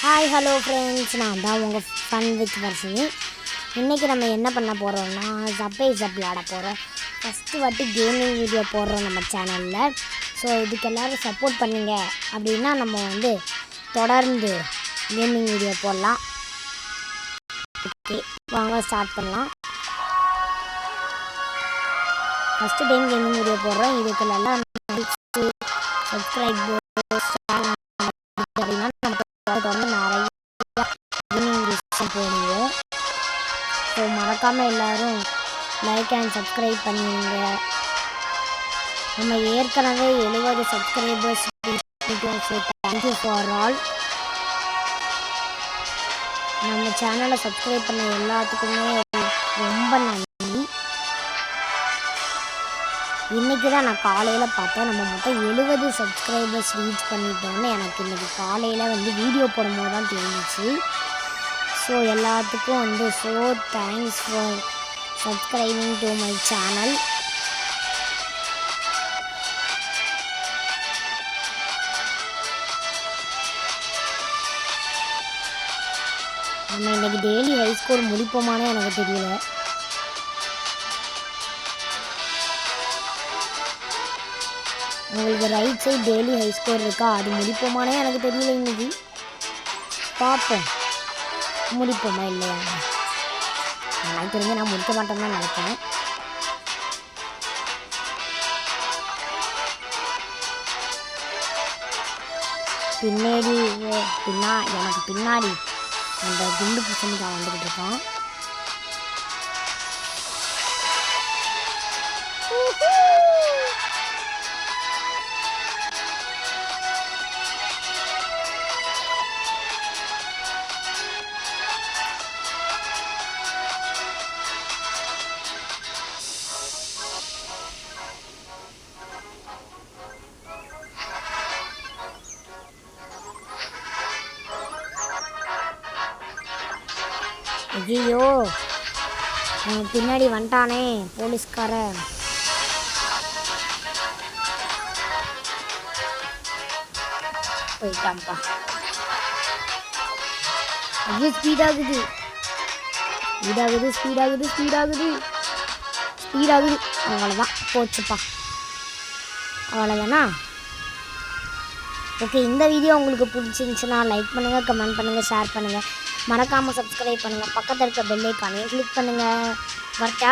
Hi hello friends, நான் தான் உங்கள் ஃபன் வித் வர்ஷினி. இன்றைக்கி நம்ம என்ன பண்ண போகிறோம்னா சப்வே விளையாட போகிறோம். ஃபஸ்ட்டு வாட்டி கேமிங் வீடியோ போடுறோம் நம்ம சேனலில். ஸோ இதுக்கு எல்லோரும் சப்போர்ட் பண்ணிங்க அப்படின்னா நம்ம தொடர்ந்து கேமிங் வீடியோ போடலாம். ஓகே, வாங்க ஸ்டார்ட் பண்ணலாம். ஃபஸ்ட்டு டைம் கேமிங் வீடியோ போடுறோம். இதுக்கு எல்லாம் சப்ஸ்கிரைப் அப்படின்னா தொடர்ந்து நிறைய கேமிங் வீடியோஸ் போடுவோம். ஸோ மறக்காமல் எல்லோரும் லைக் அண்ட் சப்ஸ்கிரைப் பண்ணிடுங்க. நம்ம ஏற்கனவே 70 subscribers. So thank you for all. நம்ம சேனலை சப்ஸ்கிரைப் பண்ண எல்லாத்துக்குமே ரொம்ப நன்றி. இன்றைக்கி தான் நான் காலையில் பார்த்தேன், நம்ம மொத்தம் 70 சப்ஸ்கிரைபர்ஸ் ரீச் பண்ணிட்டோன்னு எனக்கு இன்றைக்கி காலையில் வீடியோ போடும்போது தான் தெரிஞ்சிச்சு. ஸோ எல்லாத்துக்கும் so thanks for subscribing to my channel. நம்ம இன்றைக்கி டெய்லி ஹை ஸ்கோர் முடிப்போமானே எனக்கு தெரியல. உங்களுக்கு right side daily high score இருக்கா, அது முடிப்போமானே எனக்கு தெரியல. இன்னைக்கு பார்ப்போம், முடிப்போமா இல்லையா. எனக்கு தெரிஞ்சு நான் முடிக்க மாட்டேன்னு தான் நினைப்பேன். எனக்கு பின்னாடி அந்த குண்டு பூசணிக்கு வந்துக்கிட்டு இருக்கான். ஐயோ, பின்னாடி வந்துட்டானே போலீஸ்காரன். போயிட்டான்ப்பா. ஐயோ, ஸ்பீடாகுது. அவ்வளோதான், போச்சுப்பா. அவ்வளோதானா? ஓகே, இந்த வீடியோ உங்களுக்கு பிடிச்சிருந்துச்சுன்னா லைக் பண்ணுங்கள், கமெண்ட் பண்ணுங்கள், ஷேர் பண்ணுங்கள். மறக்காமல் சப்ஸ்கிரைப் பண்ணுங்கள். பக்கத்தில் இருக்க பெல் ஐக்கானையும் கிளிக் பண்ணுங்கள். வரட்டா?